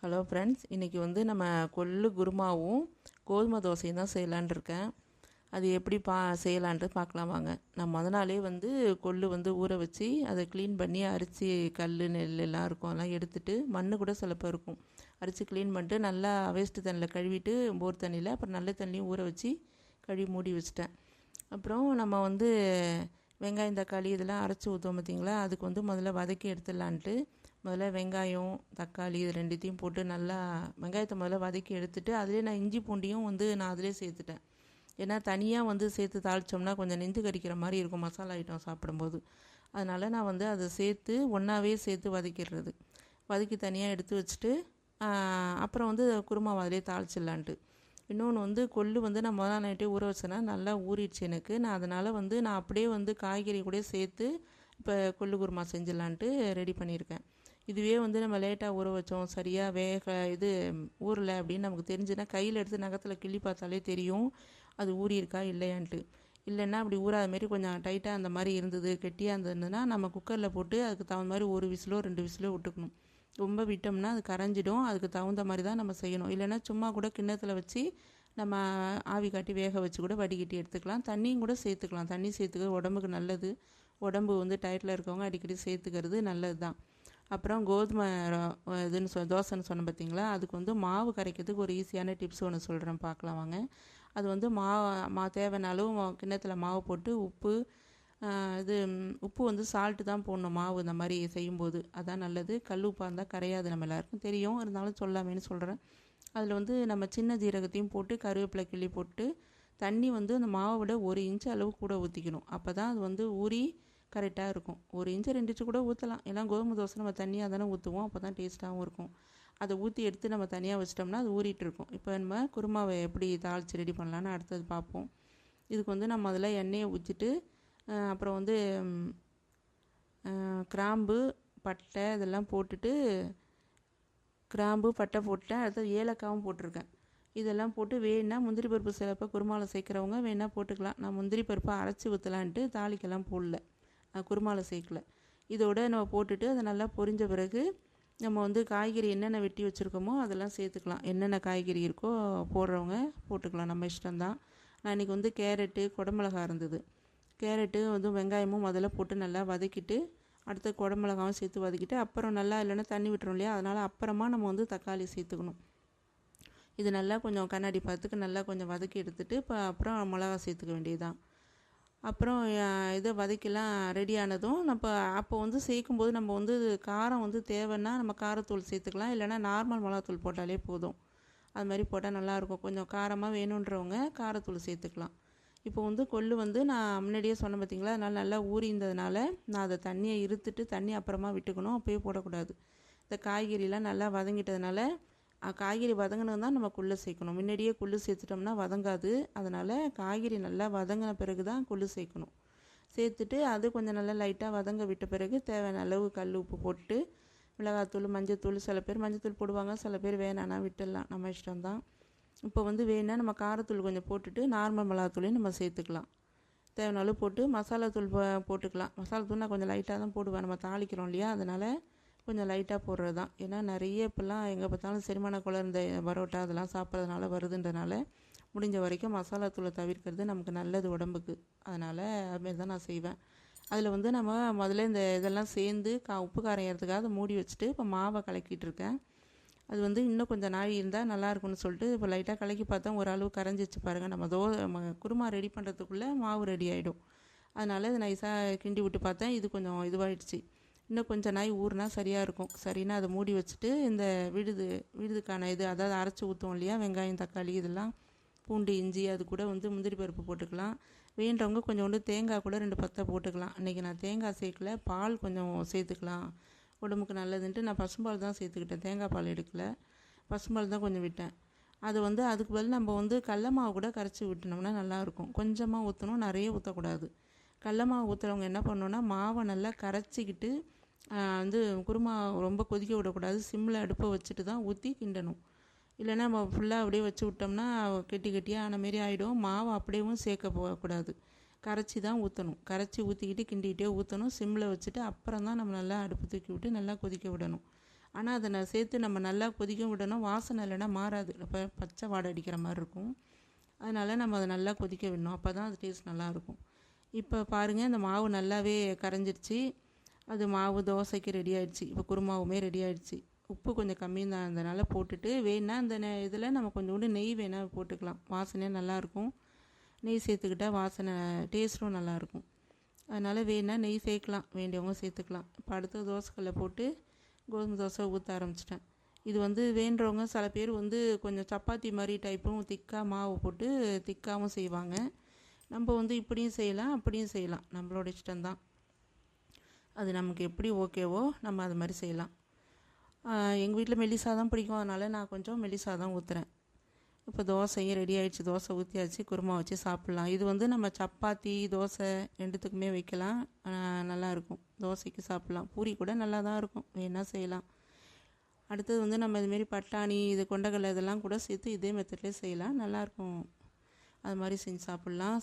Hello friends, இன்றைக்கி வந்து நம்ம கொள்ளு குருமாவும் கோதுமை தோசையும் தான் செய்யலான் இருக்கேன். அது எப்படி செய்யலான்ட்டு பார்க்கலாம் வாங்க. நான் முத நாளே வந்து கொள்ளு வந்து ஊற வச்சு அதை க்ளீன் பண்ணி அரிசி கல் நெல் எல்லாம் இருக்கும் அதெல்லாம் எடுத்துட்டு மண் கூட சிலப்போ இருக்கும் அரிசி க்ளீன் பண்ணிட்டு நல்லா வேஸ்ட்டு தண்ணியில் கழுவிட்டு போர் தண்ணியில் அப்புறம் நல்ல தண்ணியும் ஊற வச்சு கழுவி மூடி வச்சிட்டேன். அப்புறம் நம்ம வந்து வெங்காயம் தக்காளி இதெல்லாம் அரைச்சி ஊற்றுவோம் பார்த்திங்களா, அதுக்கு வந்து முதல்ல வதக்கி எடுத்துடலான்ட்டு முதல்ல வெங்காயம் தக்காளி இது ரெண்டுத்தையும் போட்டு நல்லா வெங்காயத்தை முதல்ல வதக்கி எடுத்துட்டு அதிலே நான் இஞ்சி பூண்டியும் வந்து நான் அதிலே சேர்த்துட்டேன். ஏன்னா தனியாக வந்து சேர்த்து தாளித்தோம்னா கொஞ்சம் நெஞ்சு கறிக்கிற மாதிரி இருக்கும் மசாலா ஐட்டம் சாப்பிடும்போது. அதனால் நான் வந்து அதை சேர்த்து ஒன்றாவே சேர்த்து வதக்கிடுறது. வதக்கி தனியாக எடுத்து வச்சுட்டு அப்புறம் வந்து குருமா அதிலே தாளிச்சிடலான்ட்டு. இன்னொன்று வந்து கொள்ளு வந்து நான் முதல் நைட்டே ஊற வச்சேன்னா நல்லா ஊறிடுச்சு எனக்கு. நான் அதனால் வந்து நான் அப்படியே வந்து காய்கறி கூட சேர்த்து இப்போ கொள்ளு குருமா செஞ்சிடலான்ட்டு ரெடி பண்ணியிருக்கேன். இதுவே வந்து நம்ம லேட்டாக ஊற வச்சோம் சரியாக இது ஊறலை அப்படின்னு நமக்கு தெரிஞ்சுன்னா கையில் எடுத்து நகத்தில் கிள்ளி பார்த்தாலே தெரியும் அது ஊறியிருக்கா இல்லையான்ட்டு. இல்லைன்னா அப்படி ஊறாத மாரி கொஞ்சம் டைட்டாக அந்த மாதிரி இருந்தது கெட்டியாக இருந்ததுன்னா நம்ம குக்கரில் போட்டு அதுக்கு தகுந்த மாதிரி 1 விசிலோ 2 விசிலோ விட்டுக்கணும். ரொம்ப விட்டோம்னா அது கரைஞ்சிடும். அதுக்கு தகுந்த மாதிரி தான் நம்ம செய்யணும். இல்லைன்னா சும்மா கூட கிண்ணத்தில் வச்சு நம்ம ஆவி காட்டி வேக வச்சு கூட வடிகட்டி எடுத்துக்கலாம். தண்ணியும் கூட சேர்த்துக்கலாம். தண்ணி சேர்த்துக்கிறது உடம்புக்கு நல்லது. உடம்பு வந்து டயட்டில் இருக்கவங்க அடிக்கடி சேர்த்துக்கிறது நல்லது தான். அப்புறம் கோதுமை இதுன்னு தோசைன்னு சொன்னேன் பார்த்தீங்களா, அதுக்கு வந்து மாவு கரைக்கிறதுக்கு ஒரு ஈஸியான டிப்ஸ் ஒன்று சொல்கிறேன், பார்க்கலாம் வாங்க. அது வந்து தேவையான அளவு கிண்ணத்தில் மாவு போட்டு உப்பு வந்து சால்ட்டு தான் போடணும் மாவு இந்த மாதிரி செய்யும்போது, அதான் நல்லது. கல் உப்பாக இருந்தால் கரையாது, நம்ம எல்லாருக்கும் தெரியும், இருந்தாலும் சொல்லாமேன்னு சொல்கிறேன். அதில் வந்து நம்ம சின்ன ஜீரகத்தையும் போட்டு கருவேப்பிலை கிள்ளி போட்டு தண்ணி வந்து அந்த மாவை விட 1 இன்ச்சு அளவு கூட ஊற்றிக்கணும். அப்போ தான் அது வந்து ஊறி கரெக்டாக இருக்கும். 1 இன்ச்சு 2 இன்ச்சு கூட ஊற்றலாம். எல்லாம் கோதுமை தோசை நம்ம தண்ணியாக தானே ஊற்றுவோம், அப்போ தான் டேஸ்ட்டாகவும் இருக்கும். அதை ஊற்றி எடுத்து நம்ம தனியாக வச்சிட்டோம்னா அது ஊறிட்டு இருக்கும். இப்போ நம்ம குருமாவை எப்படி தாளித்து ரெடி பண்ணலான்னு அடுத்தது பார்ப்போம். இதுக்கு வந்து நம்ம அதில் எண்ணெயை ஊற்றிட்டு அப்புறம் வந்து கிராம்பு பட்டை இதெல்லாம் போட்டுட்டு கிராம்பு பட்டை போட்டுட்டேன். அடுத்தது ஏலக்காவும் போட்டிருக்கேன். இதெல்லாம் போட்டு வேணா முந்திரி பருப்பு சிலப்போ குருமாவில் சேர்க்குறவங்க வேணா போட்டுக்கலாம். நான் முந்திரி பருப்பை அரைச்சி ஊற்றலான்ட்டு தாளிக்கெல்லாம் போடல, குருமாவில் சேர்க்கல. இதோட நம்ம போட்டுட்டு அதை நல்லா பொரிஞ்ச பிறகு நம்ம வந்து காய்கறி என்னென்ன வெட்டி வச்சுருக்கோமோ அதெல்லாம் சேர்த்துக்கலாம். என்னென்ன காய்கறி இருக்கோ போடுறவங்க போட்டுக்கலாம், நம்ம இஷ்டம்தான். நான் இன்றைக்கி வந்து கேரட்டு குடமிளகா இருந்தது. கேரட்டு வந்து வெங்காயமும் முதல்ல போட்டு நல்லா வதக்கிட்டு அடுத்து குடமிளகாவும் சேர்த்து வதக்கிட்டு அப்புறம் நல்லா இல்லைன்னா தண்ணி விட்டுரும் இல்லையா, அதனால் அப்புறமா நம்ம வந்து தக்காளி சேர்த்துக்கணும். இது நல்லா கொஞ்சம் கண்ணாடி பார்த்துக்கு நல்லா கொஞ்சம் வதக்கி எடுத்துகிட்டு அப்புறம் மிளகா சேர்த்துக்க வேண்டியதுதான். அப்புறம் இதை வதக்கிலாம் ரெடி ஆனதும் அப்போ வந்து சேர்க்கும்போது நம்ம வந்து காரம் வந்து தேவைன்னா நம்ம காரத்தூள் சேர்த்துக்கலாம், இல்லைனா நார்மல் மிளகாத்தூள் போட்டாலே போதும். அது மாதிரி போட்டால் நல்லாயிருக்கும். கொஞ்சம் காரமாக வேணுன்றவங்க காரத்தூள் சேர்த்துக்கலாம். இப்போ வந்து கொள்ளு வந்து நான் முன்னாடியே சொன்னேன் பார்த்தீங்களா, அதனால் நல்லா ஊறிந்ததுனால நான் அதை தண்ணியை இருத்துட்டு தண்ணி அப்புறமா விட்டுக்கணும், அப்போயே போடக்கூடாது. இந்த காய்கறிலாம் நல்லா வதங்கிட்டதுனால காய்கறி வதங்கினது தான் நம்ம கொள்ளு சேர்க்கணும். முன்னாடியே கொள்ளு சேர்த்துட்டோம்னா வதங்காது. அதனால் காய்கறி நல்லா வதங்கின பிறகு தான் கொள்ளு சேர்க்கணும். சேர்த்துட்டு அது கொஞ்சம் நல்லா லைட்டாக வதங்க விட்ட பிறகு தேவையான அளவு கல் உப்பு போட்டு மிளகாத்தூள் மஞ்சத்தூள், சில பேர் மஞ்சத்தூள் போடுவாங்க, சில பேர் வேணான்னா விட்டுடலாம், நம்ம இஷ்டம்தான். இப்போ வந்து வேணால் நம்ம காரத்தூள் கொஞ்சம் போட்டுட்டு நார்மல் மிளகாத்தூளையும் நம்ம சேர்த்துக்கலாம். தேவையான அளவு போட்டு மசாலாத்தூள் போட்டுக்கலாம். மசாலாத்தூள் நான் கொஞ்சம் லைட்டாக தான் போடுவேன், நம்ம தாளிக்கிறோம் இல்லையா, அதனால் கொஞ்சம் லைட்டாக போடுறது தான். ஏன்னா நிறைய இப்போல்லாம் எங்கே பார்த்தாலும் செரிமான கோளாறு இந்த பரோட்டா அதெல்லாம் சாப்பிட்றதுனால வருதுன்றனால முடிஞ்ச வரைக்கும் மசாலாத்தூளை தவிர்க்கிறது நமக்கு நல்லது உடம்புக்கு. அதனால் அதுமாரி தான் நான் செய்வேன். அதில் வந்து நம்ம முதல்ல இந்த இதெல்லாம் சேர்ந்து உப்பு காரம் ஏறதுக்காக அதை மூடி வச்சுட்டு இப்போ மாவை கலக்கிட்டு இருக்கேன். அது வந்து இன்னும் கொஞ்சம் நாழி இருந்தால் நல்லாயிருக்கும்னு சொல்லிட்டு இப்போ லைட்டாக கலக்கி பார்த்தா ஓரளவு கரைஞ்சிச்சு பாருங்கள். நம்ம குருமா ரெடி பண்ணுறதுக்குள்ளே மாவு ரெடி ஆகிடும். அதனால் இது நைஸாக கிண்டி விட்டு பார்த்தேன், இது கொஞ்சம் இதுவாகிடுச்சு. இன்னும் கொஞ்சம் நாய் ஊறுனா சரியாக இருக்கும். சரின்னா அதை மூடி வச்சுட்டு இந்த விடுதுக்கான அதாவது அரைச்சி ஊற்றுவோம் இல்லையா, வெங்காயம் தக்காளி இதெல்லாம் பூண்டு இஞ்சி அது கூட வந்து முந்திரி பருப்பு போட்டுக்கலாம். வேண்டவங்க கொஞ்சோண்டு தேங்காய் கூட 2 பத்தை போட்டுக்கலாம். இன்றைக்கி நான் தேங்காய் சேர்க்கல, பால் கொஞ்சம் சேர்த்துக்கலாம், உடம்புக்கு நல்லதுன்ட்டு நான் பசும்பால் தான் சேர்த்துக்கிட்டேன், தேங்காய் பால் எடுக்கலை, பசும்பால் தான் கொஞ்சம் விட்டேன். அது வந்து அதுக்கு பதில் நம்ம வந்து கடல மாவு கூட கரைச்சி விட்டோம்னா நல்லாயிருக்கும். கொஞ்சமாக ஊற்றணும், நிறைய ஊற்றக்கூடாது. கடல மாவு ஊற்றுறவங்க என்ன பண்ணணுன்னா மாவை நல்லா கரைச்சிக்கிட்டு வந்து குருமா ரொம்ப கொதிக்க விடக்கூடாது, சிம்மில் அடுப்பை வச்சுட்டு தான் ஊற்றி கிண்டணும். இல்லைன்னா நம்ம ஃபுல்லாக அப்படியே வச்சு விட்டோம்னா கெட்டியாக ஆன மாரி ஆகிடும். மாவை அப்படியேவும் சேர்க்க போகக்கூடாது, கரைச்சி தான் ஊற்றணும். கரைச்சி ஊற்றிக்கிட்டு கிண்டிக்கிட்டே ஊற்றணும், சிம்மில் வச்சுட்டு அப்புறம் தான் நம்ம நல்லா அடுப்பு தூக்கி விட்டு நல்லா கொதிக்க விடணும். ஆனால் அதை நான் சேர்த்து நம்ம நல்லா கொதிக்க விடணும். வாசனை இல்லைன்னா மாறாது, இப்போ பச்சை வாடை அடிக்கிற மாதிரி இருக்கும். அதனால் நம்ம அதை நல்லா கொதிக்க விடணும், அப்போ தான் அது டேஸ்ட் நல்லாயிருக்கும். இப்போ பாருங்கள், இந்த மாவு நல்லாவே கரைஞ்சிருச்சு. அது மாவு தோசைக்கு ரெடி ஆகிடுச்சு. இப்போ குருமாவுமே ரெடி ஆகிடுச்சு. உப்பு கொஞ்சம் கம்மி தான் இருந்தனால போட்டுட்டு, வேணால் அந்த இதில் நம்ம கொஞ்சோண்டு நெய் வேணால் போட்டுக்கலாம், வாசனையாக நல்லாயிருக்கும். நெய் சேர்த்துக்கிட்டால் வாசனை டேஸ்ட்டும் நல்லாயிருக்கும். அதனால் வேணால் நெய் சேர்க்கலாம், வேண்டியவங்க சேர்த்துக்கலாம். இப்போ அடுத்த தோசைக்கல்லை போட்டு கோதுமை தோசை ஊற்ற ஆரம்பிச்சிட்டேன். இது வேண்டுறவங்க சில பேர் கொஞ்சம் சப்பாத்தி மாதிரி டைப்பும் திக்காக மாவு போட்டு திக்காகவும் செய்வாங்க. நம்ம இப்படியும் செய்யலாம், அப்படியும் செய்யலாம், நம்மளோட இஷ்டம்தான். அது நமக்கு எப்படி ஓகேவோ நம்ம அது மாதிரி செய்யலாம். எங்கள் வீட்டில் மெல்லிசா தான் பிடிக்கும், அதனால் நான் கொஞ்சம் மெல்லிசா தான் ஊற்றுறேன். இப்போ தோசையும் ரெடி ஆகிடுச்சு, தோசை ஊற்றியாச்சு, குருமா வச்சு சாப்பிட்லாம். இது நம்ம சப்பாத்தி தோசை ரெண்டுத்துக்குமே வைக்கலாம், நல்லாயிருக்கும். தோசைக்கு சாப்பிட்லாம், பூரி கூட நல்லா தான் இருக்கும், வேணால் செய்யலாம். அடுத்தது நம்ம இதுமாரி பட்டாணி, இது கொண்டக்கடலை இதெல்லாம் கூட சேர்த்து இதே மெத்தட்லேயே செய்யலாம், நல்லாயிருக்கும். அது மாதிரி செஞ்சு சாப்பிட்லாம்.